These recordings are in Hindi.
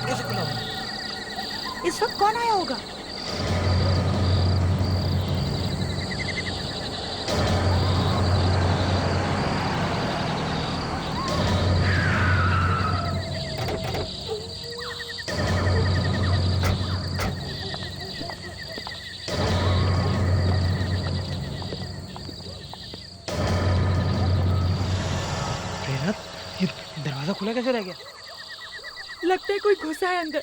गेट कैसे खुला हुआ? इस वक्त कौन आया होगा? दरवाजा खुला कैसे रह गया? लगता है कोई घुसा है अंदर।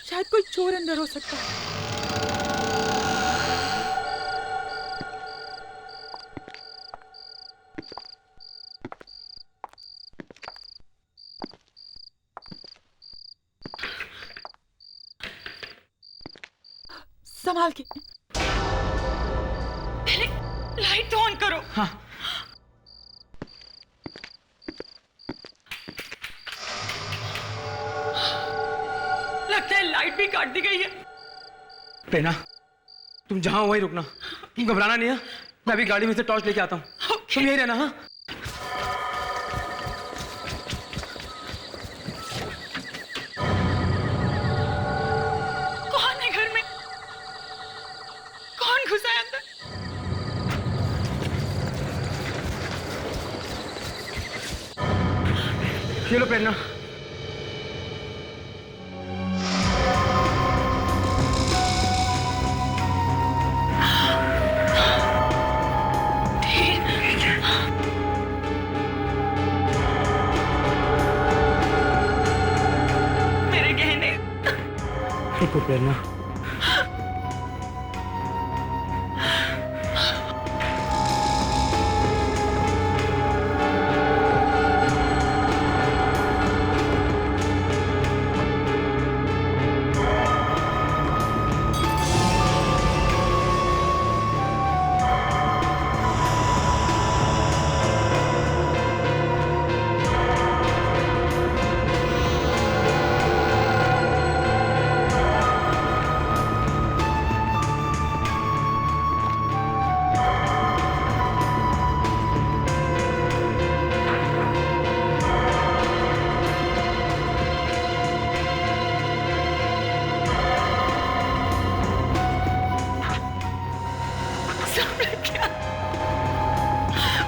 शायद कोई चोर अंदर हो सकता है। संभाल के। पहले लाइट तो ऑन करो। हाँ। लगता है लाइट भी काट दी गई है। प्रेरणा, तुम जहां हो वहीं रुकना। तुम घबराना नहीं है। मैं अभी गाड़ी में से टॉर्च लेके आता हूँ। तुम यहीं रहना। हाँ, कौन है घर में? कौन घुसा है अंदर? ये लो प्रेरणा। देखो प्रेरणा,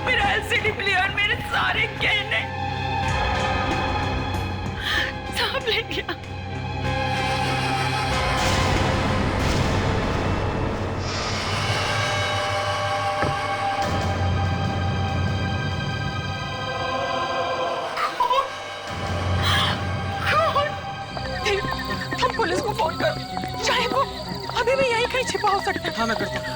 मेरा एलसीडी प्लेयर, मेरे सारे गहने सब ले गया। हम पुलिस को फोन करो। चाहे वो अभी भी यहीं कहीं छिपा हो सकता है। हाँ मैं करता हूँ।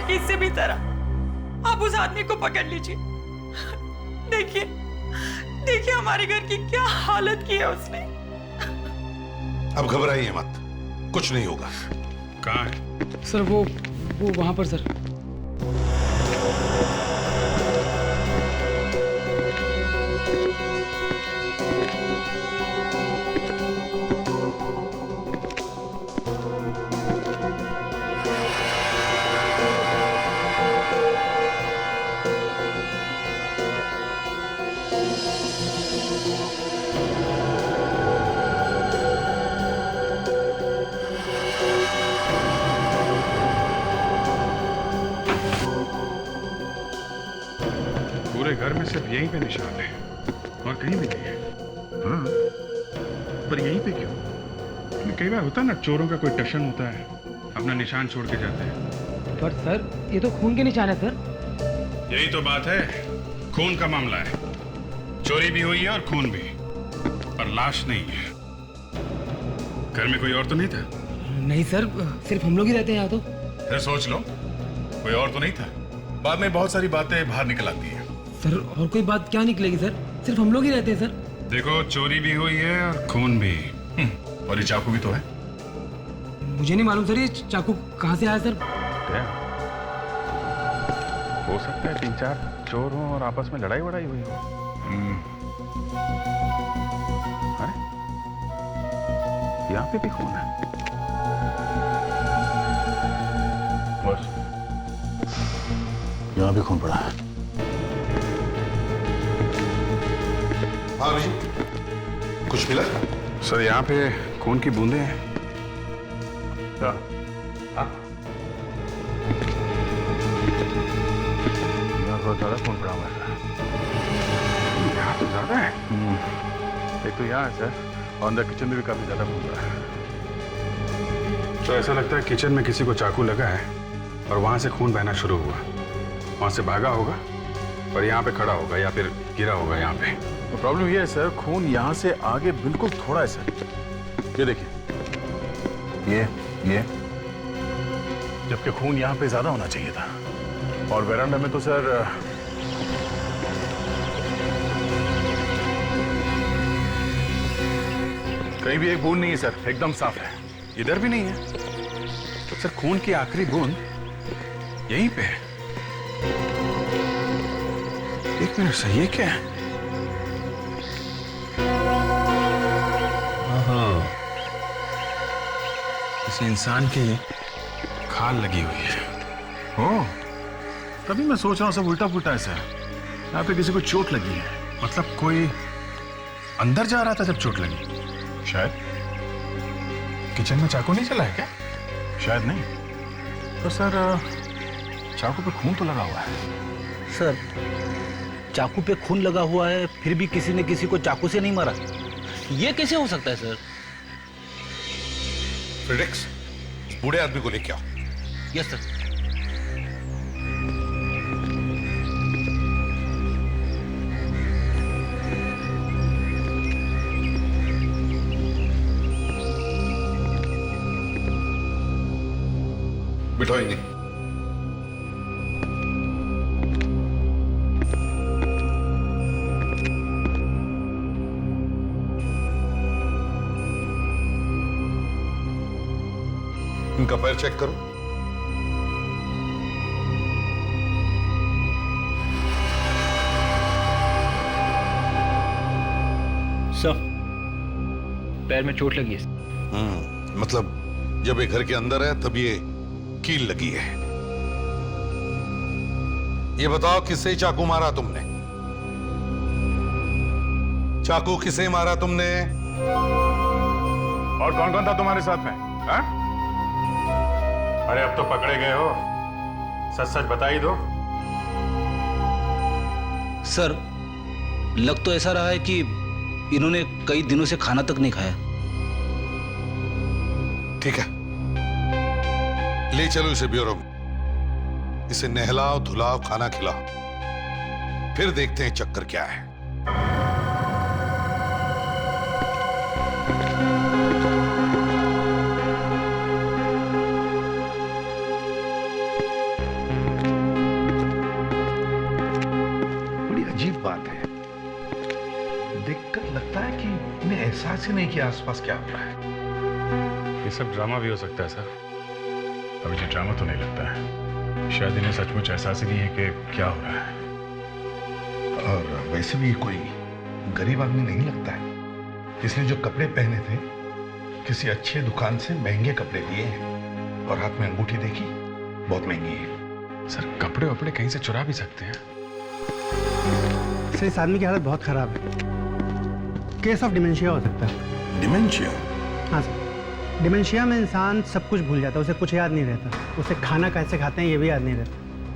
किसी भी तरह आप उस आदमी को पकड़ लीजिए। देखिए देखिए हमारे घर की क्या हालत की है उसने। अब घबराइए मत, कुछ नहीं होगा। कहाँ है? सर वो वहां पर सर। पूरे घर में सिर्फ यहीं पे निशान है और कहीं भी नहीं है। हाँ, पर यहीं पे क्यों? कई बार होता है ना, चोरों का कोई टशन होता है, अपना निशान छोड़ के जाते हैं। पर सर ये तो खून के निशान है सर। यही तो बात है, खून का मामला है। चोरी भी हुई है और खून भी, पर लाश नहीं है। घर में कोई और तो नहीं था? नहीं सर, सिर्फ हम लोग ही रहते हैं यहाँ तो। फिर सोच लो, कोई और तो नहीं था। बाद में बहुत सारी बातें बाहर निकल आती हैं। सर और कोई बात क्या निकलेगी सर? सिर्फ हम लोग ही रहते हैं सर। देखो, चोरी भी हुई है और खून भी। और ये चाकू भी तो है। मुझे नहीं मालूम सर ये चाकू कहाँ से आया सर। हो सकता है 3-4 चोर हों और आपस में लड़ाई वड़ाई हुई हो। अरे यहाँ पे भी खून है। बस यहाँ भी खून पड़ा है। हाँ अभिजीत, कुछ मिला? सर यहाँ पे खून की बूंदें हैं। क्या? हाँ, यहाँ थोड़ा ज्यादा खून पड़ा हुआ है। यहाँ तो ज्यादा है। एक तो यहाँ है सर, और अंदर किचन में भी काफी ज्यादा खून पड़ा है। तो ऐसा लगता है किचन में किसी को चाकू लगा है और वहां से खून बहना शुरू हुआ। वहां से भागा होगा और यहाँ पे खड़ा होगा या फिर गिरा होगा यहाँ पे। तो प्रॉब्लम ये है सर, खून यहाँ से आगे बिल्कुल थोड़ा है सर। ये देखिए, ये जबकि खून यहाँ पे ज्यादा होना चाहिए था। और वेरांडा में तो सर कहीं भी एक बूंद नहीं है सर, एकदम साफ है। इधर भी नहीं है। तो सर खून की आखिरी बूंद यहीं पे है। एक मिनट सर, ये क्या है? इस इंसान के खाल लगी हुई है। ओह, तभी मैं सोच रहा हूँ सब उल्टा पुल्टा है सर। यहाँ पे किसी को चोट लगी है। मतलब कोई अंदर जा रहा था जब चोट लगी? शायद। किचन में चाकू नहीं चला है क्या? शायद नहीं। तो सर चाकू पे खून तो लगा हुआ है। सर चाकू पे खून लगा हुआ है, फिर भी किसी ने किसी को चाकू से नहीं मारा। ये कैसे हो सकता है सर? फ्रेडेक्स, बूढ़े आदमी को लेके आओ। Yes sir. बिठाओ इन्हें। इनका पैर चेक करो। सर पैर में चोट लगी है। मतलब जब ये घर के अंदर है तब ये कील लगी है। ये बताओ किससे चाकू मारा तुमने? चाकू किसे मारा तुमने? और कौन कौन था तुम्हारे साथ में? हा? अरे अब तो पकड़े गए हो, सच सच बता ही दो। सर लग तो ऐसा रहा है कि इन्होंने कई दिनों से खाना तक नहीं खाया। ठीक है, ले चलो इसे ब्यूरो में। इसे नहलाओ धुलाओ खाना खिलाओ, फिर देखते हैं चक्कर क्या है। बड़ी अजीब बात है, देखकर लगता है कि इन्हें एहसास ही नहीं कि आसपास क्या हो रहा है। ये सब ड्रामा भी हो सकता है सर। अभी जो ड्रामा तो नहीं लगता है, शायद इन्हें सचमुच एहसास ही नहीं है कि क्या हो रहा है। और वैसे भी कोई गरीब आदमी नहीं लगता है। इसने जो कपड़े पहने थे किसी अच्छे दुकान से महंगे कपड़े लिए हैं, और हाथ में अंगूठी देखी, बहुत महंगी है। सर कपड़े वपड़े कहीं से चुरा भी सकते हैं। सर इस आदमी की हालत बहुत खराब है। केस ऑफ डिमेंशिया हो सकता है। डिमेंशिया? हाँ सर, डिमेंशिया में इंसान सब कुछ भूल जाता है, उसे कुछ याद नहीं रहता। उसे खाना कैसे खाते हैं ये भी याद नहीं रहता,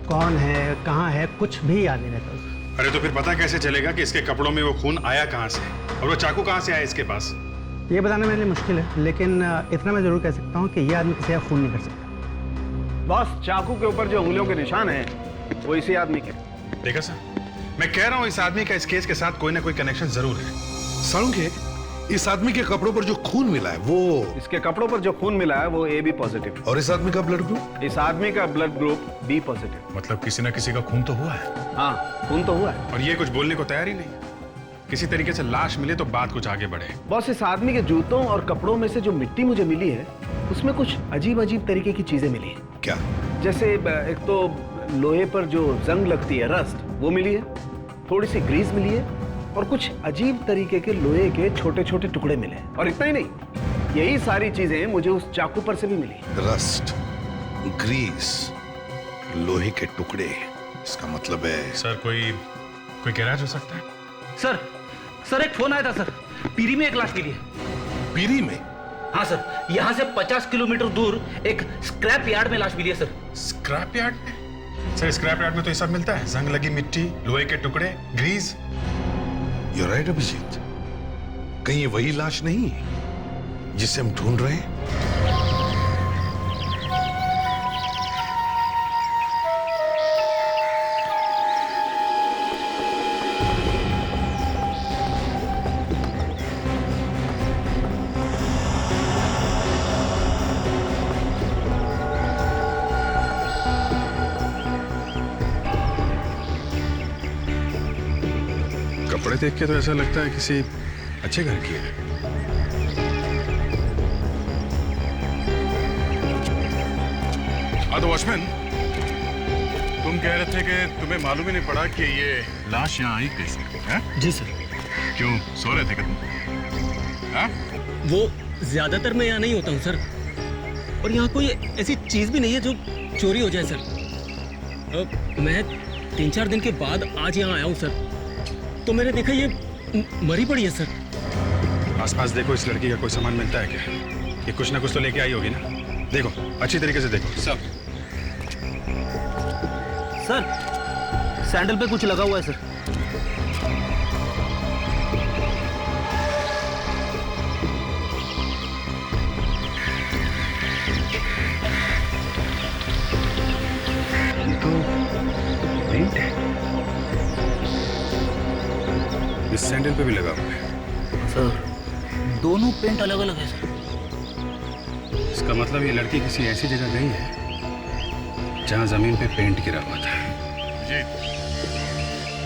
कौन है कहाँ है कुछ भी याद नहीं रहता उसे। अरे तो फिर पता कैसे चलेगा कि इसके कपड़ों में वो खून आया कहाँ से और वो चाकू कहाँ से आया इसके पास? ये बताना मेरे लिए मुश्किल है, लेकिन इतना मैं जरूर कह सकता हूँ कि ये आदमी किसी का खून नहीं कर सकता। बॉस चाकू के ऊपर जो उंगलियों के निशान हैं वो इसी आदमी के। देखा सर, मैं कह रहा हूँ इस आदमी का इस केस के साथ कोई ना कोई कनेक्शन जरूर है। सालुंखे, इस आदमी के कपड़ों पर जो खून मिला है वो, इसके कपड़ों पर जो खून मिला है वो AB पॉजिटिव। और इस आदमी का ब्लड ग्रुप? इस आदमी का ब्लड ग्रुप B पॉजिटिव। मतलब किसी ना किसी का खून तो हुआ है। हाँ, खून तो हुआ है। और ये कुछ बोलने को तैयार ही नहीं है। किसी तरीके से लाश मिले तो बात कुछ आगे बढ़े। बॉस, इस आदमी के जूतों और कपड़ों में से जो मिट्टी मुझे मिली है उसमें कुछ अजीब अजीब तरीके की चीजें मिली है। क्या? जैसे एक तो लोहे पर जो जंग लगती है, रस्ट, वो मिली है, थोड़ी सी ग्रीस मिली है और कुछ अजीब तरीके के लोहे के छोटे छोटे टुकड़े मिले हैं। और इतना ही नहीं, यही सारी चीजें मुझे उस चाकू पर से भी मिली। रस्ट, ग्रीस, लोहे के टुकड़े, इसका मतलब है सर कोई गैराज हो सकता है? सर एक फोन आया था सर, पीरी में एक लाश मिली है। पीरी में? हाँ सर, यहाँ से 50 किलोमीटर दूर एक स्क्रैप यार्ड में लाश मिली है सर। स्क्रैप यार्ड में? सर स्क्रैप यार्ड में तो ये सब मिलता है, जंग लगी मिट्टी, लोहे के टुकड़े, ग्रीस। You're right, Abhijit. कहीं ये वही लाश नहीं है जिसे हम ढूंढ रहे हैं? कपड़े देख के तो ऐसा लगता है किसी अच्छे घर की है। हाँ तो वॉचमैन, तुम कह रहे थे कि तुम्हें मालूम ही नहीं पड़ा कि ये लाश यहाँ आई कैसे? हैं? जी सर। क्यों, सो रहे थे क्या तुम? हाँ? वो ज्यादातर मैं यहाँ नहीं होता हूँ सर, और यहाँ कोई ऐसी चीज भी नहीं है जो चोरी हो जाए सर। मैं 3-4 दिन के बाद आज यहाँ आया हूँ सर, तो मैंने देखा ये मरी पड़ी है सर। आसपास देखो, इस लड़की का कोई सामान मिलता है क्या? ये कुछ ना कुछ तो लेके आई होगी ना? देखो, अच्छी तरीके से देखो सब। सर सैंडल पे कुछ लगा हुआ है सर। ये तो पेंट है। इस सैंडल पे भी लगा हुआ है। सर दोनों पेंट अलग अलग है सर। इसका मतलब ये लड़की किसी ऐसी जगह गई है जहां जमीन पे पेंट गिरा हुआ था। जी,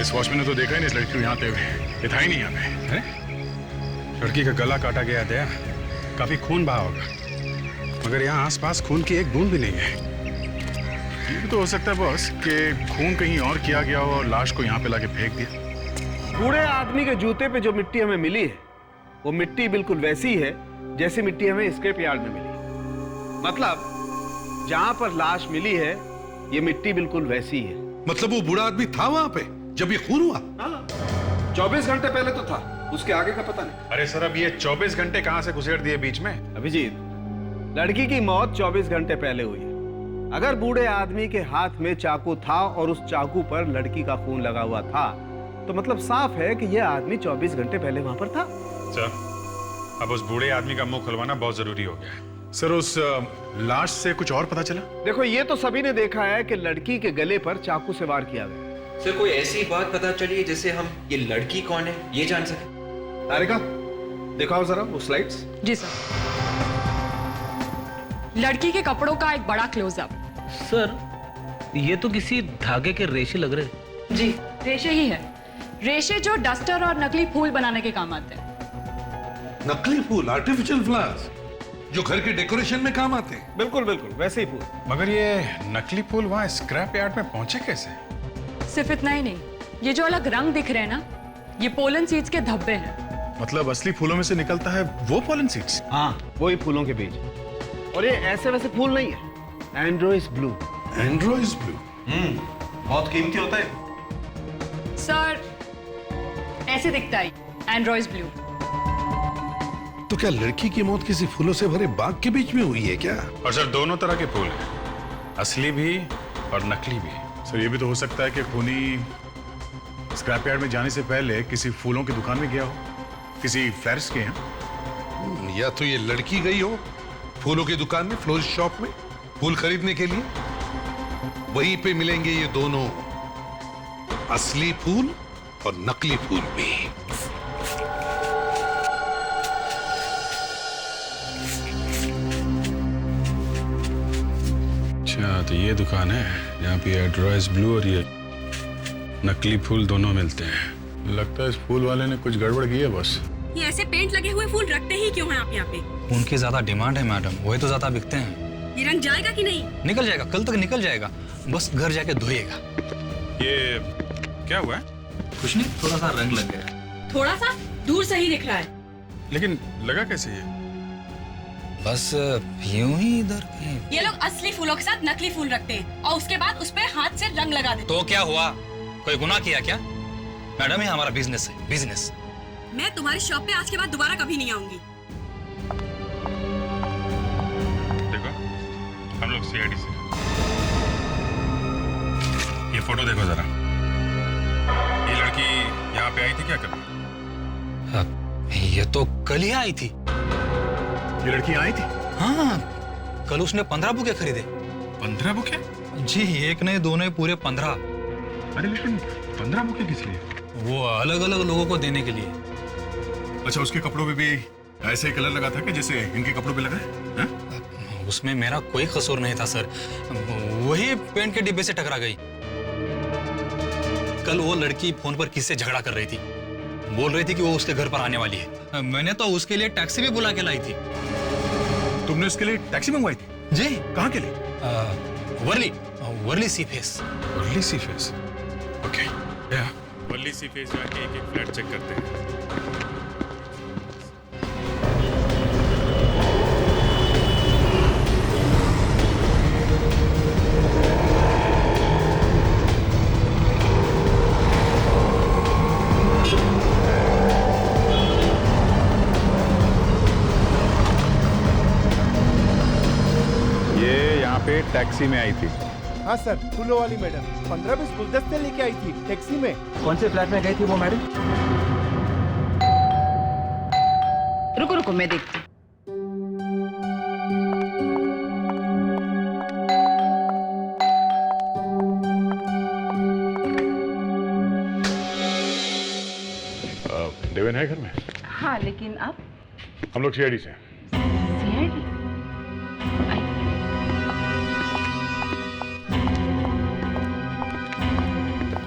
इस वॉचमैन ने तो देखा ही नहीं इस लड़की को यहाँ पे, ये था ही नहीं यहाँ पे। है? लड़की का गला काटा गया था, काफी खून बहा होगा, मगर यहाँ आसपास खून की एक बूंद भी नहीं है। ये भी तो हो सकता है बॉस कि खून कहीं और किया गया हो और लाश को यहाँ पे लाके फेंक दिया। बूढ़े आदमी के जूते पे जो मिट्टी हमें मिली है वो मिट्टी बिल्कुल वैसी है जैसी मिट्टी हमें स्क्रैप यार्ड में मिली। मतलब जहां पर लाश मिली है ये मिट्टी बिल्कुल वैसी है। मतलब वो बूढ़ा आदमी था वहां पे जब ये खून हुआ? 24 घंटे पहले तो था, उसके आगे का पता नहीं। अरे सर, अब ये 24 घंटे कहां से घुसेड़ दिए बीच में? अभिजीत, लड़की की मौत 24 घंटे पहले हुई है। अगर बूढ़े आदमी के हाथ में चाकू था और उस चाकू पर लड़की का खून लगा हुआ था तो मतलब साफ है कि यह आदमी 24 घंटे पहले वहां पर था। सर, अब उस बूढ़े आदमी का मुंह खुलवाना बहुत जरूरी हो गया है। सर, उस लाश से कुछ और पता चला? देखो, ये तो सभी ने देखा है कि लड़की के गले पर चाकू से वार किया गया। सर, कोई ऐसी बात पता चली है जिससे हम ये लड़की कौन है ये जान सके? तारिका, दिखाओ जरा वो स्लाइड्स। जी सर। लड़की के कपड़ों का एक बड़ा क्लोजअप। सर ये तो किसी धागे के रेशे लग रहे हैं। जी, रेशे ही है। रेशे जो डस्टर और नकली फूल बनाने के काम आते हैं। नकली फूल, आर्टिफिशियल फ्लावर्स जो घर के डेकोरेशन में काम आते हैं। बिल्कुल बिल्कुल वैसे ही फूल। मगर ये नकली फूल वहां स्क्रैप यार्ड में पहुंचे कैसे? सिर्फ इतना ही नहीं, ये जो अलग रंग दिख रहे हैं ना, ये पोलन सीड्स के धब्बे हैं। मतलब असली फूलों में से निकलता है वो पोलन सीड्स? हाँ, वही फूलों के बीज। और ये ऐसे वैसे फूल नहीं है, एंड्रोइस ब्लू। एंड्रोइस ब्लू? बहुत कीमती होता है सर। ऐसे दिखता है एंड्रोइस ब्लू। तो क्या लड़की की मौत किसी फूलों से भरे बाग के बीच में हुई है क्या? और सर, दोनों तरह के फूल हैं, असली भी और नकली भी। सर, ये भी तो हो सकता है कि खूनी स्क्रैप यार्ड में जाने से पहले किसी फूलों की दुकान में गया हो, किसी फ्लरिस्ट के यहाँ। या तो ये लड़की गई हो फूलों की दुकान में, फ्लोरिस्ट शॉप में फूल खरीदने के लिए, वहीं पे मिलेंगे ये दोनों, असली फूल और नकली फूल भी। तो ये दुकान है यहाँ पे एड्रॉइस ब्लू और ये नकली फूल दोनों मिलते हैं। लगता है इस फूल वाले ने कुछ गड़बड़ की है बस। ये ऐसे पेंट लगे हुए फूल रखते ही क्यों हैं आप यहाँ पे? उनकी ज्यादा डिमांड है मैडम, वही तो ज्यादा बिकते हैं। ये रंग जाएगा कि नहीं? निकल जाएगा, कल तक निकल जाएगा, बस घर जाके धोइएगा। ये क्या हुआ है? कुछ नहीं, थोड़ा सा रंग लग गया। थोड़ा सा दूर से ही दिख रहा है। लेकिन लगा कैसे ये? बस यूं ही इधर कहीं। ये लोग असली फूलों के साथ नकली फूल रखते हैं और उसके बाद उस पे हाथ से रंग लगा देते। तो क्या हुआ, कोई गुनाह किया क्या? मैडम ये हमारा बिजनेस है, बिजनेस। मैं तुम्हारी शॉप पे आज के बाद दोबारा कभी नहीं आऊंगी। देखो हम लोग सीआईडी से। ये फोटो देखो जरा। ये लड़की यहाँ पे आई थी क्या कभी? ये तो कल ही आई थी। ये लड़की आई थी? हाँ, कल उसने 15 बुके खरीदे। 15 बुके? जी, एक नहीं दो नहीं, पूरे 15। अरे लेकिन 15 बुके किस लिए? वो अलग अलग लोगों को देने के लिए। अच्छा, उसके कपड़ों पे भी ऐसे ही कलर लगा था कि जैसे इनके कपड़ों पे लगा है? उसमें मेरा कोई कसूर नहीं था सर, वही पेंट के डिब्बे से टकरा गई। कल वो लड़की फोन पर किससे झगड़ा कर रही थी, बोल रही थी कि वो उसके घर पर आने वाली है। मैंने तो उसके लिए टैक्सी भी बुला के लाई थी। तुमने उसके लिए टैक्सी मंगवाई थी? जी। कहाँ के लिए? वर्ली सी फेस। वर्ली सी फेस, ओके। वर्ली सी फेस जाके एक एक फ्लैट चेक करते हैं। टैक्सी में आई थी। हाँ सर, फूलों वाली मैडम 15-20 गुलदस्ते लेके आई थी टैक्सी में। कौन से फ्लैट में गई थी वो मैडम? रुको रुको मैं देखती। देवेन है घर में? हाँ, लेकिन आप? हम लोग सीआईडी से। सीआईडी?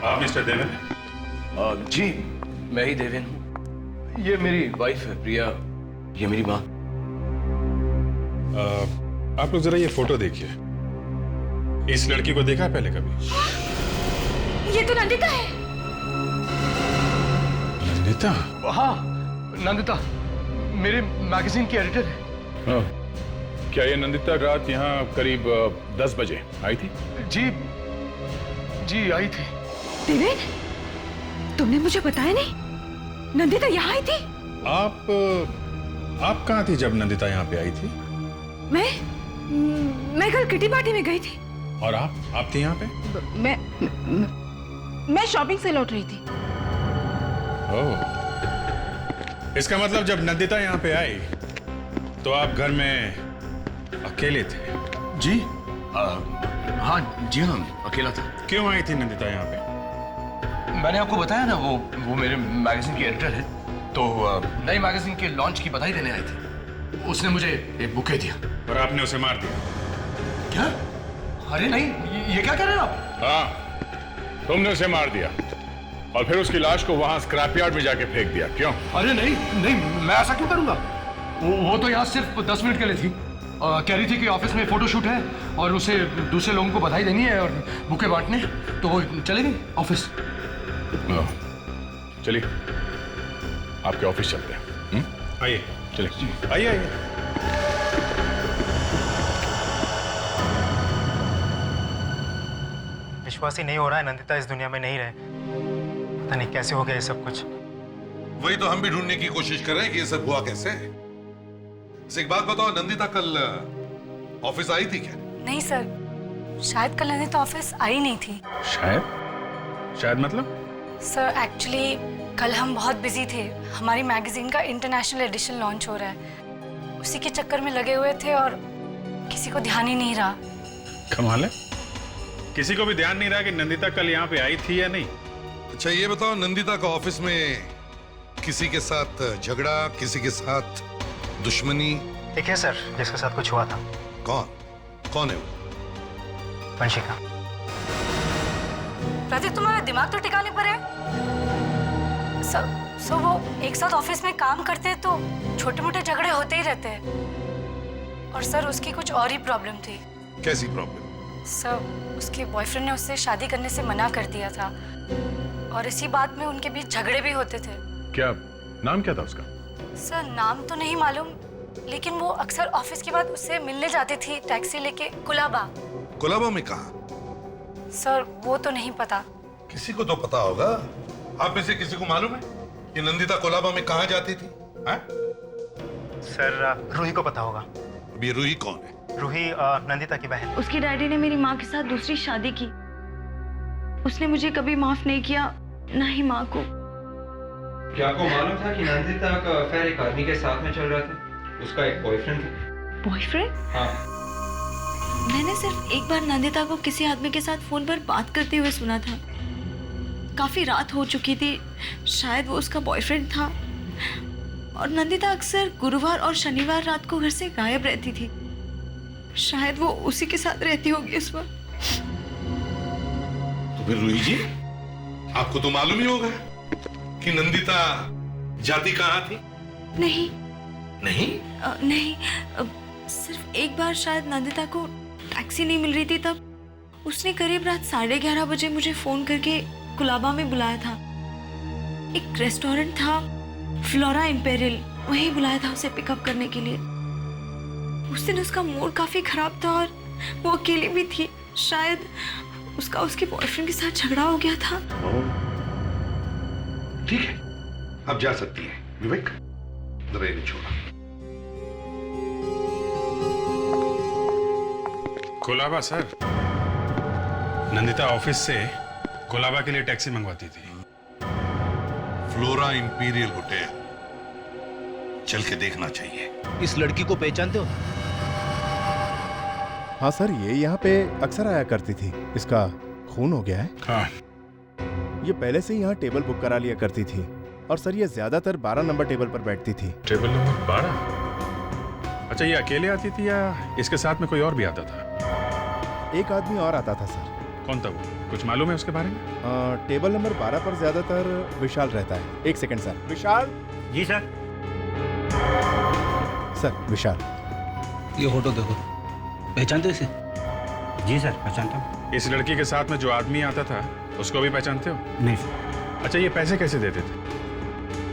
आप मिस्टर देवेन? जी, मैं ही देवेन हूँ। ये मेरी वाइफ है प्रिया, ये मेरी माँ। आप लोग जरा ये फोटो देखिए। इस लड़की को देखा है पहले कभी? ये तो नंदिता है। नंदिता? हाँ, नंदिता मेरे मैगजीन की एडिटर है। क्या ये नंदिता रात यहाँ करीब 10 बजे आई थी? जी आई थी। देवेन, तुमने मुझे बताया नहीं, नंदिता यहाँ आई थी? आप कहाँ थी जब नंदिता यहाँ पे आई थी? मैं कल किटी पार्टी में गई थी। और आप थी यहाँ पे? मैं शॉपिंग से लौट रही थी। ओह, इसका मतलब जब नंदिता यहाँ पे आई तो आप घर में अकेले थे? जी हाँ, अकेला था। क्यों आई थी नंदिता यहाँ पे? मैंने आपको बताया ना, वो मेरे मैगजीन की एडिटर है, तो नई मैगजीन के लॉन्च की बधाई देने आई थी। उसने मुझे एक बुके दिया। और आपने उसे मार दिया? क्या? अरे नहीं, ये क्या कह रहे हैं आप? हाँ, तुमने उसे मार दिया और फिर उसकी लाश को वहां स्क्रैप यार्ड में जाके फेंक दिया। क्यों? अरे नहीं, मैं ऐसा क्यों करूंगा? वो तो यहाँ सिर्फ 10 मिनट के लिए थी। कह रही थी कि ऑफिस में फोटोशूट है और उसे दूसरे लोगों को बधाई देनी है और बुके बांटने, तो वो चली गई ऑफिस। चलिए आपके ऑफिस चलते हैं। आइए, चलिए आइए। विश्वास ही नहीं हो रहा है नंदिता इस दुनिया में नहीं रहे। पता नहीं कैसे हो गया ये सब कुछ। वही तो हम भी ढूंढने की कोशिश कर रहे हैं कि ये सब हुआ कैसे। एक बात बताओ, नंदिता कल ऑफिस आई थी क्या? नहीं सर, शायद कल नंदिता ऑफिस आई नहीं थी। शायद मतलब? सर एक्चुअली कल हम बहुत बिजी थे, हमारी मैगजीन का इंटरनेशनल एडिशन लॉन्च हो रहा है, उसी के चक्कर में लगे हुए थे और किसी को ध्यान ही नहीं रहा। कमाल है, किसी को भी ध्यान नहीं रहा कि नंदिता कल यहाँ पे आई थी या नहीं। अच्छा ये बताओ, नंदिता का ऑफिस में किसी के साथ झगड़ा, किसी के साथ दुश्मनी? एक है सर जिसके साथ कुछ हुआ था। कौन है वो? वंशिका, प्रतीक तुम्हारा दिमाग तो ठिकाने पर है। सर वो एक साथ ऑफिस में काम करते हैं तो छोटे मोटे झगड़े होते ही रहते हैं। और सर उसकी कुछ और ही प्रॉब्लम थी। कैसी प्रॉब्लम? सर उसके बॉयफ्रेंड ने उससे शादी करने से मना कर दिया था और इसी बात में उनके बीच झगड़े भी होते थे। क्या नाम क्या था उसका? सर नाम तो नहीं मालूम, लेकिन वो अक्सर ऑफिस के बाद उससे मिलने जाती थी टैक्सी लेके कुलाबा। कुलाबा में कहाँ? सर वो तो नहीं पता। किसी को तो पता होगा। आप में से किसी को मालूम है कि नंदिता कोलाबा में कहाँ जाती थी? सर रूही को पता होगा। अभी रूही कौन है? रूही नंदिता की बहन। उसके डैडी ने मेरी माँ के साथ दूसरी शादी की। उसने मुझे कभी माफ नहीं किया, ना ही माँ को। क्या आपको मालूम था कि नंदिता का अफेयर एक आदमी के साथ में चल रहा था? उसका एक बॉयफ्रेंड था। बॉयफ्रेंड? हाँ। मैंने सिर्फ एक बार नंदिता को किसी आदमी के साथ फोन पर बात करते हुए सुना था। काफी रात हो चुकी थी, शायद वो उसका बॉयफ्रेंड था। और नंदिता अक्सर गुरुवार और शनिवार रात को घर से गायब रहती थी। शायद वो उसी के साथ रहती होगी उस वक्त। तो फिर रूही जी, आपको तो मालूम ही होगा कि नंदिता जाती कहाँ थी? नहीं नहीं? नहीं, सिर्फ एक बार शायद नंदिता को टैक्सी नहीं मिल रही थी, तब उसने करीब रात 11:30 बजे मुझे फोन करके कुलाबा में बुलाया था। एक रेस्टोरेंट था, फ्लोरा इंपेरियल, वहीं बुलाया था उसे पिकअप करने के लिए। उस दिन उसका मूड काफी खराब था और वो अकेली भी थी। शायद उसका उसके बॉयफ्रेंड के साथ झगड़ा हो गया था। ठीक है, अब जा सकती है। विवेक, जरा इन्हें छोड़ा। कोलाबा सर, नंदिता ऑफिस से कोलाबा के लिए टैक्सी मंगवाती थी। फ्लोरा इंपीरियल होटल, चल के देखना चाहिए। इस लड़की को पहचानते हो? हाँ सर, ये यहाँ पे अक्सर आया करती थी। इसका खून हो गया है। हाँ। ये पहले से ही यहाँ टेबल बुक करा लिया करती थी। और सर ये ज्यादातर 12 नंबर टेबल पर बैठती थी। Table number 12? अच्छा, ये अकेले आती थी या इसके साथ में कोई और भी आता था? एक आदमी और आता था सर। कौन था वो? कुछ मालूम है उसके बारे में? टेबल नंबर 12 पर ज्यादातर विशाल रहता है। एक सेकंड सर। विशाल। जी सर। सर विशाल, ये फोटो देखो, पहचानते हो इसे? जी सर, पहचानता हूँ। इस लड़की के साथ में जो आदमी आता था उसको भी पहचानते हो? नहीं सर। अच्छा, ये पैसे कैसे देते थे?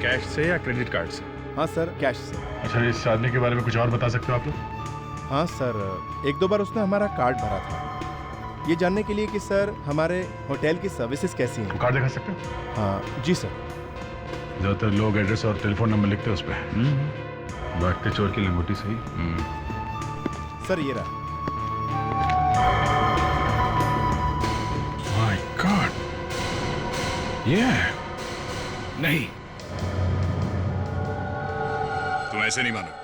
कैश से या क्रेडिट कार्ड से? हाँ सर, कैश से। अच्छा, इस आदमी के बारे में कुछ और बता सकते हो आप लोग? हाँ सर, 1-2 बार उसने हमारा कार्ड भरा था, ये जानने के लिए कि सर हमारे होटल की सर्विसेज कैसी हैं। कार्ड दिखा सकते हो? हाँ जी सर। ज्यादातर लोग एड्रेस और टेलीफोन नंबर लिखते हैं उस पर। भागते चोर की लंगोटी सही। सर ये रहा। माय गॉड, ये नहीं, तुम ऐसे नहीं मानो।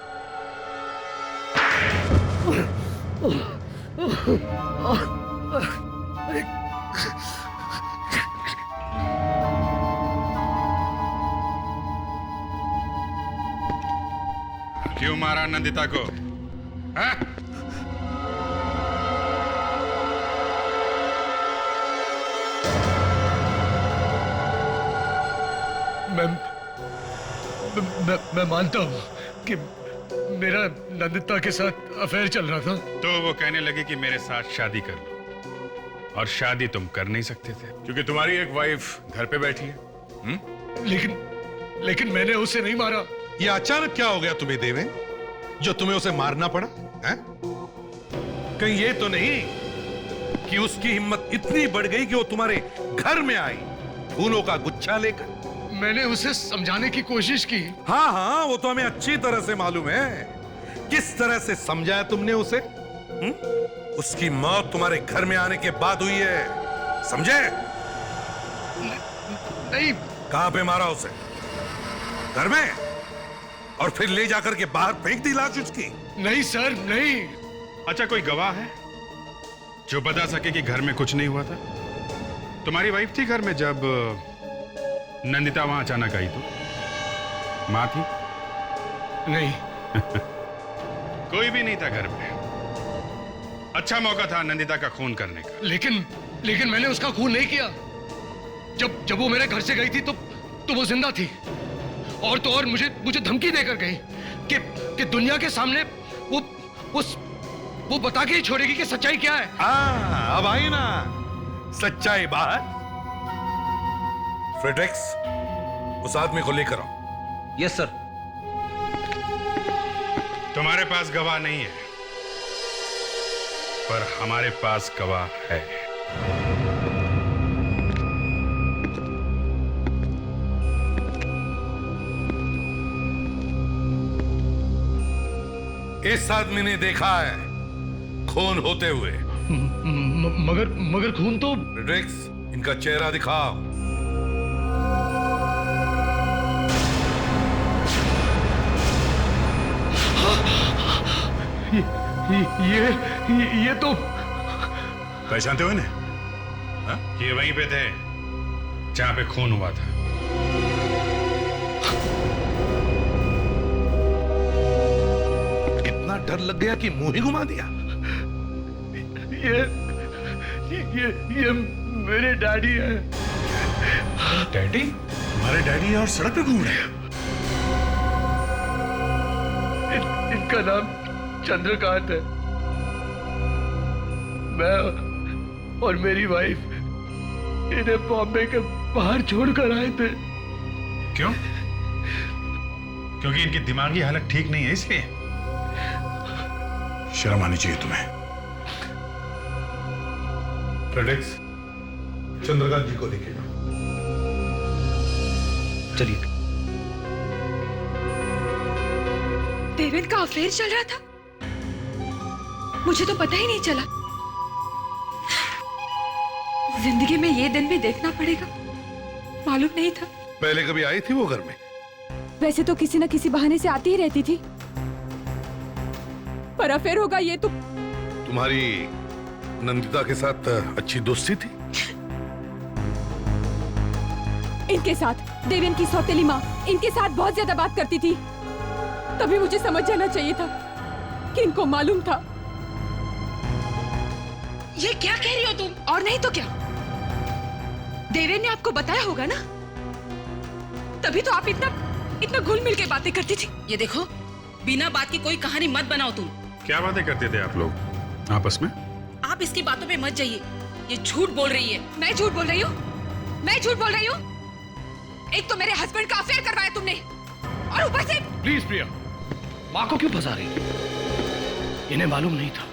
क्यों मारा नंदिता को? हाँ? मैं मानता हूँ कि मेरा नंदिता के साथ अफेयर चल रहा था। तो वो कहने लगी कि मेरे साथ शादी कर लो, और शादी तुम कर नहीं सकते थे क्योंकि तुम्हारी एक वाइफ घर पे बैठी है। लेकिन मैंने उसे नहीं मारा। ये अचानक क्या हो गया तुम्हें देवे, जो तुम्हें उसे मारना पड़ा है? कहीं ये तो नहीं कि उसकी हिम्मत इतनी बढ़ गई कि वो तुम्हारे घर में आई फूलों का गुच्छा लेकर? मैंने उसे समझाने की कोशिश की। हाँ हाँ, वो तो हमें अच्छी तरह से मालूम है। किस तरह से समझाया तुमने उसे? उसकी मौत तुम्हारे घर में आने के बाद हुई है, समझे? नहीं। कहां पे मारा उसे? घर में? और फिर ले जाकर के बाहर फेंक दी लाश उसकी? नहीं सर, नहीं। अच्छा, कोई गवाह है जो बता सके कि घर में कुछ नहीं हुआ था? तुम्हारी वाइफ थी घर में जब नंदिता वहां अचानक आई? तो मां थी? नहीं। कोई भी नहीं था घर में? अच्छा मौका था नंदिता का खून करने का। लेकिन मैंने उसका खून नहीं किया। जब वो मेरे घर से गई थी तो वो जिंदा थी। और तो और मुझे धमकी देकर गई कि दुनिया के सामने वो बता के ही छोड़ेगी कि सच्चाई क्या है। अब आई ना सच्चाई बाहर। फ्रेडरिक्स, उस आदमी को लेकर आओ। Yes sir. तुम्हारे पास गवाह नहीं है, पर हमारे पास गवाह है। इस आदमी ने देखा है खून होते हुए। मगर खून तो। फ्रेडरिक्स, इनका चेहरा दिखाओ। ये तो पहचानते हो इन्हें? ये वहीं पे थे जहां पे खून हुआ था। इतना डर लग गया कि मुंह ही घुमा दिया। ये मेरे डैडी है। डैडी? हमारे डैडी और सड़क पे घूम रहे हैं। इनका नाम चंद्रकांत है। मैं और मेरी वाइफ इन्हें बॉम्बे के बाहर छोड़कर आए थे। क्यों? क्योंकि इनकी दिमागी हालत ठीक नहीं है इसलिए? शर्म आनी चाहिए तुम्हें। फ्रेडरिक्स, चंद्रकांत जी को लेके जाओ। चलिए। देवेंद्र का अफेयर चल रहा था, मुझे तो पता ही नहीं चला। जिंदगी में ये दिन भी देखना पड़ेगा, मालूम नहीं था। पहले कभी आई थी वो घर में? वैसे तो किसी न किसी बहाने से आती ही रहती थी, पर अफेयर होगा ये तो। तुम्हारी नंदिता के साथ अच्छी दोस्ती थी? इनके साथ, देवेंद्र की सौतेली माँ इनके साथ बहुत ज्यादा बात करती थी। तभी मुझे समझ जाना चाहिए था कि इनको मालूम था। ये क्या कह रही हो तुम? और नहीं तो क्या, देवेंद्र ने आपको बताया होगा ना, तभी तो आप इतना घुल मिल के बातें करती थी। ये देखो, बिना बात की कोई कहानी मत बनाओ तुम। क्या बातें करते थे आप लोग आपस में? आप इसकी बातों पे मत जाइए, ये झूठ बोल रही है। मैं झूठ बोल रही हूँ? मैं झूठ बोल रही हूँ? एक तो मेरे हस्बैंड का अफेयर करवाया तुमने, और ऊपर से। प्लीज प्रिया, माँ को क्यों फंसा रही? इन्हें मालूम नहीं था।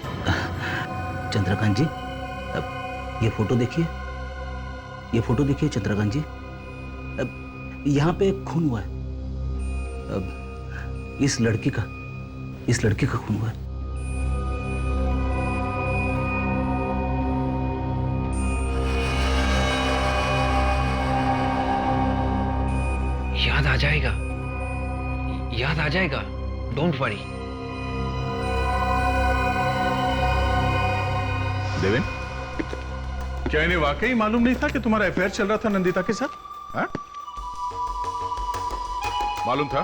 चंद्रकांत जी, अब ये फोटो देखिए। ये फोटो देखिए चंद्रकांत जी, अब यहाँ पे खून हुआ है। अब इस लड़की का खून हुआ है। याद आ जाएगा, डोंट वरी। देवेन, क्या इन्हें वाकई मालूम नहीं था कि तुम्हारा अफेयर चल रहा था नंदिता के साथ? हाँ? मालूम था?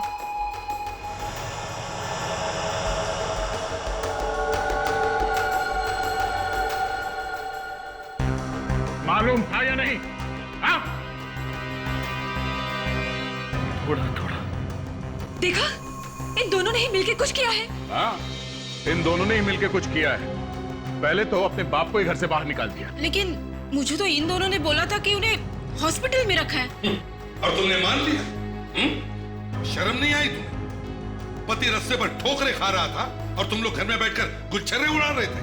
मालूम था या नहीं? हाँ? थोड़ा देखा, इन दोनों ने ही मिलके कुछ किया है। हाँ, इन दोनों ने ही मिलके कुछ किया है। पहले तो अपने बाप को ही घर से बाहर निकाल दिया। लेकिन मुझे तो इन दोनों ने बोला था कि उन्हें हॉस्पिटल में रखा है। और तुमने मान लिया? शर्म नहीं आई तुम्हें? पति रास्ते पर ठोकरे खा रहा था और तुम लोग घर में बैठकर गुलछर्रे उड़ा रहे थे।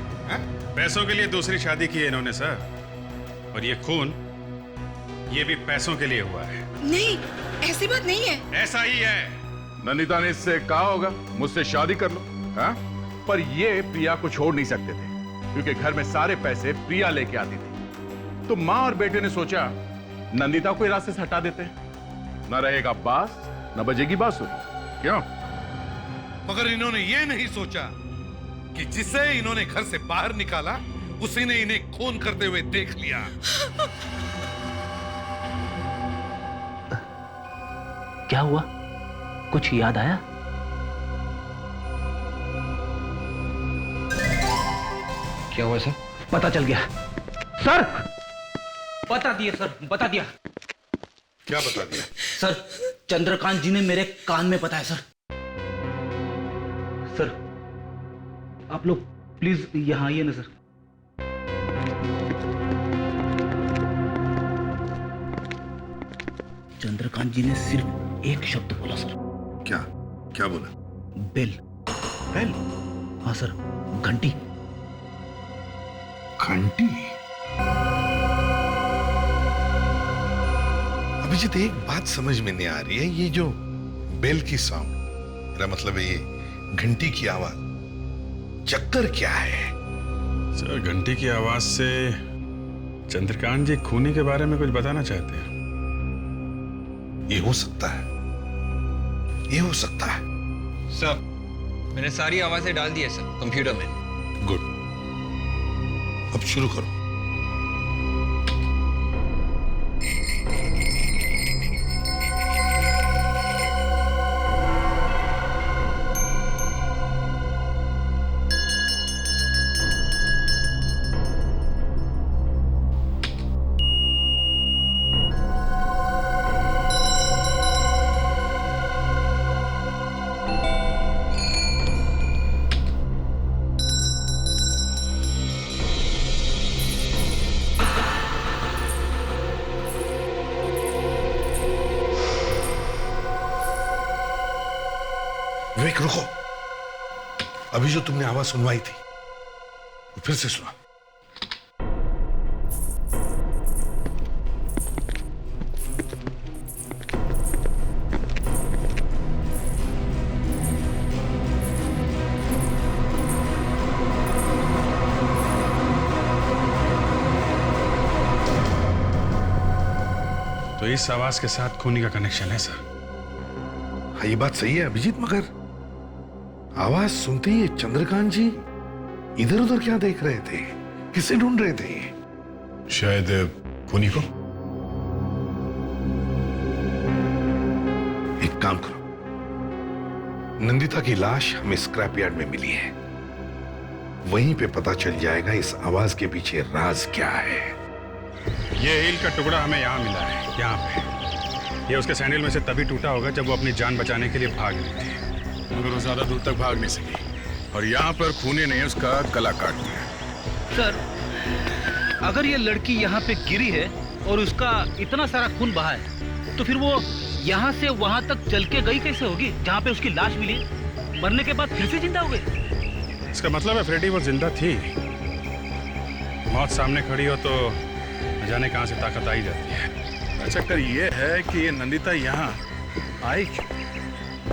पैसों के लिए दूसरी शादी की है इन्होंने सर, और ये खून, ये भी पैसों के लिए हुआ है। नहीं, ऐसी बात नहीं है। ऐसा ही है। नंदिता ने इससे कहा होगा मुझसे शादी कर लो, हाँ? पर ये प्रिया को छोड़ नहीं सकते थे, क्योंकि घर में सारे पैसे प्रिया लेके आती थी। तो माँ और बेटे ने सोचा नंदिता को रास्ते से हटा देते हैं, न रहेगा बास न बजेगी बांसुरी। क्यों? मगर इन्होंने ये नहीं सोचा कि जिसे इन्होंने घर से बाहर निकाला उसी ने इन्हें खून करते हुए देख लिया। क्या हुआ? कुछ याद आया? क्या हुआ सर? पता चल गया सर। बता दिया सर, बता दिया। क्या बता दिया? सर चंद्रकांत जी ने मेरे कान में बताया सर। सर आप लोग प्लीज यहां आइए ना सर। चंद्रकांत जी ने सिर्फ एक शब्द बोला सर। क्या क्या बोला? बेल। बेल? हाँ सर, घंटी। घंटी? अभिजीत एक बात समझ में नहीं आ रही है, ये जो बेल की साउंड, मेरा मतलब है ये घंटी की आवाज, चक्कर क्या है? सर घंटी की आवाज से चंद्रकांत जी खूनी के बारे में कुछ बताना चाहते हैं। ये हो सकता है, ये हो सकता है। सर मैंने सारी आवाजें डाल दी है सर कंप्यूटर में। गुड, अब शुरू करो। विवेक रुको, अभी जो तुमने आवाज सुनवाई थी वो फिर से सुना। तो इस आवाज के साथ खूनी का कनेक्शन है सर। हाँ ये बात सही है अभिजीत, मगर आवाज सुनते ही चंद्रकांत जी इधर उधर क्या देख रहे थे? किसे ढूंढ रहे थे? शायद खूनी को। एक काम करो, नंदिता की लाश हमें स्क्रैप यार्ड में मिली है, वहीं पे पता चल जाएगा इस आवाज के पीछे राज क्या है। ये हील का टुकड़ा हमें यहाँ मिला है, यहाँ पे। ये उसके सैंडल में से तभी टूटा होगा जब वो अपनी जान बचाने के लिए भाग रही थी, मगर वो ज्यादा दूर तक भाग नहीं सकी और यहाँ पर खूनी ने उसका गला काट दिया। सर अगर ये लड़की यहाँ पे गिरी है और उसका इतना सारा खून बहा है, तो फिर वो यहाँ से वहां तक चल के गई कैसे होगी जहाँ पे उसकी लाश मिली? मरने के बाद फिर से जिंदा हो गई? इसका मतलब है फ्रेडी वो जिंदा थी। मौत सामने खड़ी हो तो न जाने कहां से ताकत आई जाती है। चक्कर ये है कि ये नंदिता यहाँ आई क्यों?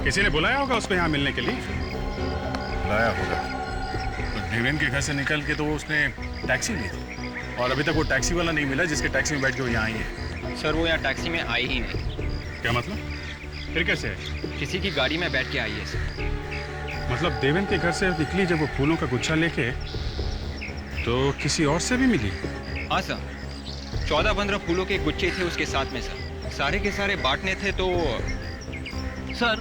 किसी ने बुलाया होगा उसको यहाँ मिलने के लिए। लाया होगा तो देवेन के घर से निकल के तो उसने टैक्सी ली थी और अभी तक वो टैक्सी वाला नहीं मिला जिसके टैक्सी में बैठ के वो यहाँ आई है। सर वो यहाँ टैक्सी में आई ही नहीं। क्या मतलब? फिर कैसे है? किसी की गाड़ी में बैठ के आई है सर। मतलब देवेन के घर से निकली जब वो फूलों का गुच्छा लेके, तो किसी और से भी मिली? हाँ सर, 14-15 फूलों के गुच्छे थे उसके साथ में सर, सारे के सारे बांटने थे। तो सर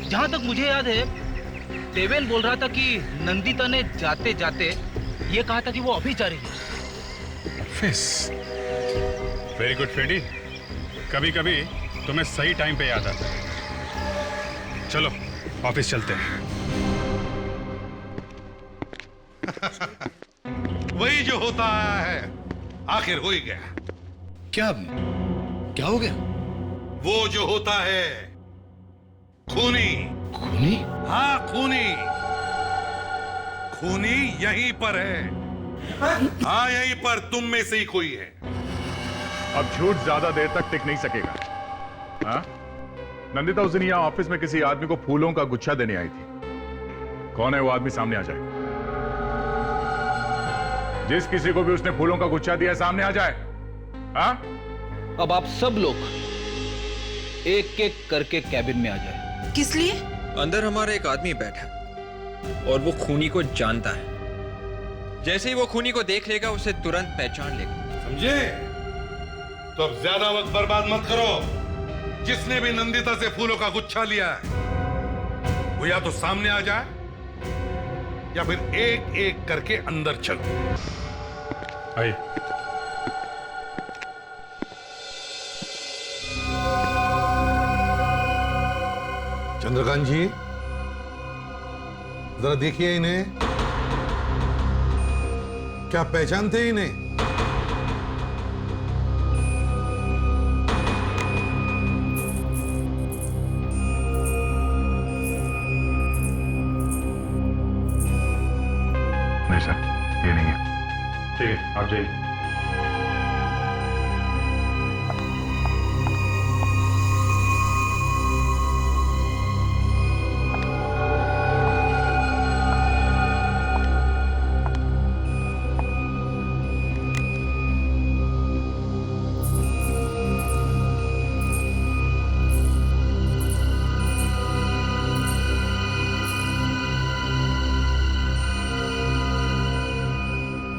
जहां तक मुझे याद है देवेन बोल रहा था कि नंदिता ने जाते जाते ये कहा था कि वो ऑफिस जा रही है। ऑफिस? वेरी गुड फ्रेडी, कभी कभी तुम्हें सही टाइम पे याद आता है। चलो ऑफिस चलते हैं। वही जो होता आया है आखिर हो ही गया। क्या क्या हो गया? वो जो होता है खूनी। खूनी? हाँ खूनी, खूनी यहीं पर है। हाँ यहीं पर तुम में से ही कोई है। अब झूठ ज्यादा देर तक टिक नहीं सकेगा। हाँ? नंदिता उस दिन यहाँ ऑफिस में किसी आदमी को फूलों का गुच्छा देने आई थी। कौन है वो आदमी? सामने आ जाए। जिस किसी को भी उसने फूलों का गुच्छा दिया सामने आ जाए। हाँ? अब आप सब लोग एक एक करके कैबिन में आ जाए। किस लिए? अंदर हमारा एक आदमी बैठा और वो खूनी को जानता है। जैसे ही वो खूनी को देख लेगा उसे तुरंत पहचान लेगा। समझे? तो अब ज्यादा वक्त बर्बाद मत करो। जिसने भी नंदिता से फूलों का गुच्छा लिया है वो या तो सामने आ जाए या फिर एक एक करके अंदर चलो। आइए। चंद्रकांत जी, जरा देखिए इन्हें, क्या पहचानते हैं इन्हें? नहीं सर, ये नहीं है। ठीक है, आप जाइए।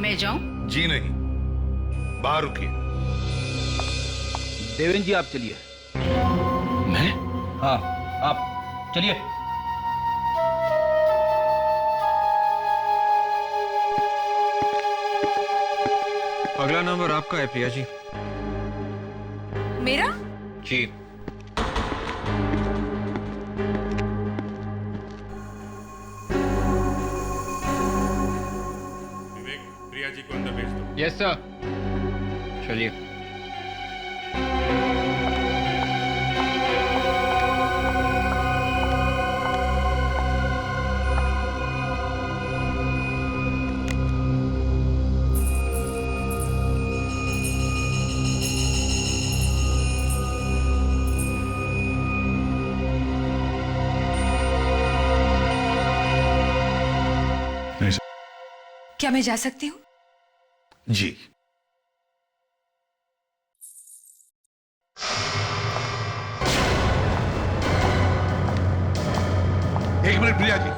मैं जाऊं? जी नहीं, बाहर रुकिए। देवेंद्र जी आप चलिए। मैं? हाँ, आप चलिए। अगला नंबर आपका है प्रिया जी। मेरा? जी। प्रिया जी को अंदर भेज दो। Yes sir. चलिए। नहीं सर। क्या मैं जा सकती हूँ? जी। एक मिनट प्रिया जी।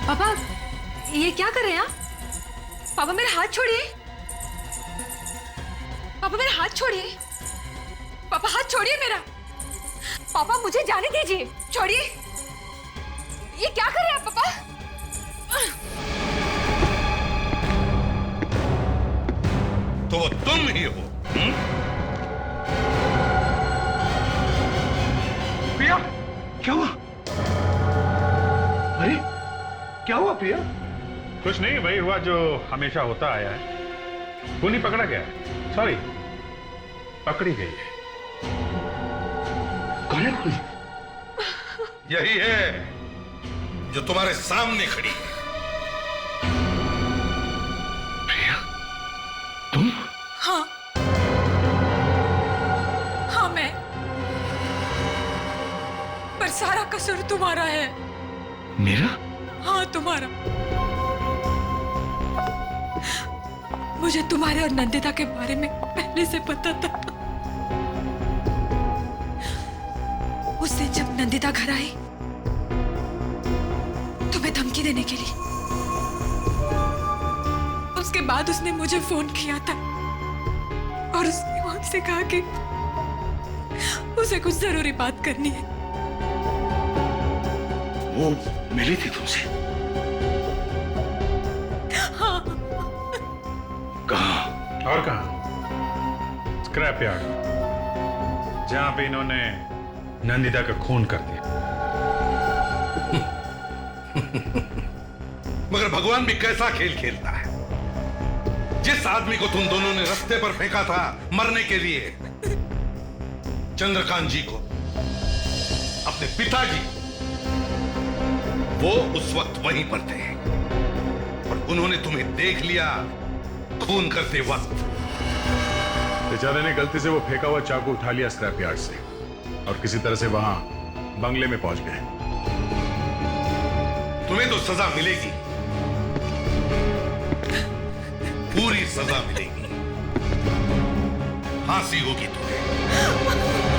पापा, ये क्या कर रहे हैं आप? पापा मेरा हाथ छोड़िए। पापा मेरा हाथ छोड़िए। पापा हाथ छोड़िए मेरा। पापा मुझे जाने दीजिए। छोड़िए। ये क्या कर रहे हैं आप पापा? तो वो तुम ही हो? प्रिया, क्या हुआ? अरे क्या हुआ प्रिया? कुछ नहीं, वही हुआ जो हमेशा होता आया है। खूनी पकड़ा गया है। सॉरी, पकड़ी गई है। कौन है खूनी? यही है जो तुम्हारे सामने खड़ी है। प्रिया, तुम? हाँ, हाँ मैं। पर सारा कसूर तुम्हारा है। मेरा? हाँ तुम्हारा। मुझे तुम्हारे और नंदिता के बारे में पहले से पता था। उसने जब नंदिता घर आई तुम्हें धमकी देने के लिए, उसके बाद उसने मुझे फोन किया था और उसने मुझसे कहा कि उसे कुछ जरूरी बात करनी है। वो मिली थी तुमसे? हाँ। कहाँ? और कहाँ? स्क्रैप यार्ड, जहां पे इन्होंने नंदिता का खून कर दिया। मगर भगवान भी कैसा खेल खेलता है। जिस आदमी को तुम दोनों ने रास्ते पर फेंका था मरने के लिए, चंद्रकांत जी को, अपने पिताजी, वो उस वक्त वहीं पर थे और उन्होंने तुम्हें देख लिया खून करते वक्त। बेचारे ने गलती से वो फेंका हुआ चाकू उठा लिया स्क्रैप यार्ड से और किसी तरह से वहां बंगले में पहुंच गए। तुम्हें तो सजा मिलेगी, पूरी सजा मिलेगी। फांसी होगी तुम्हें।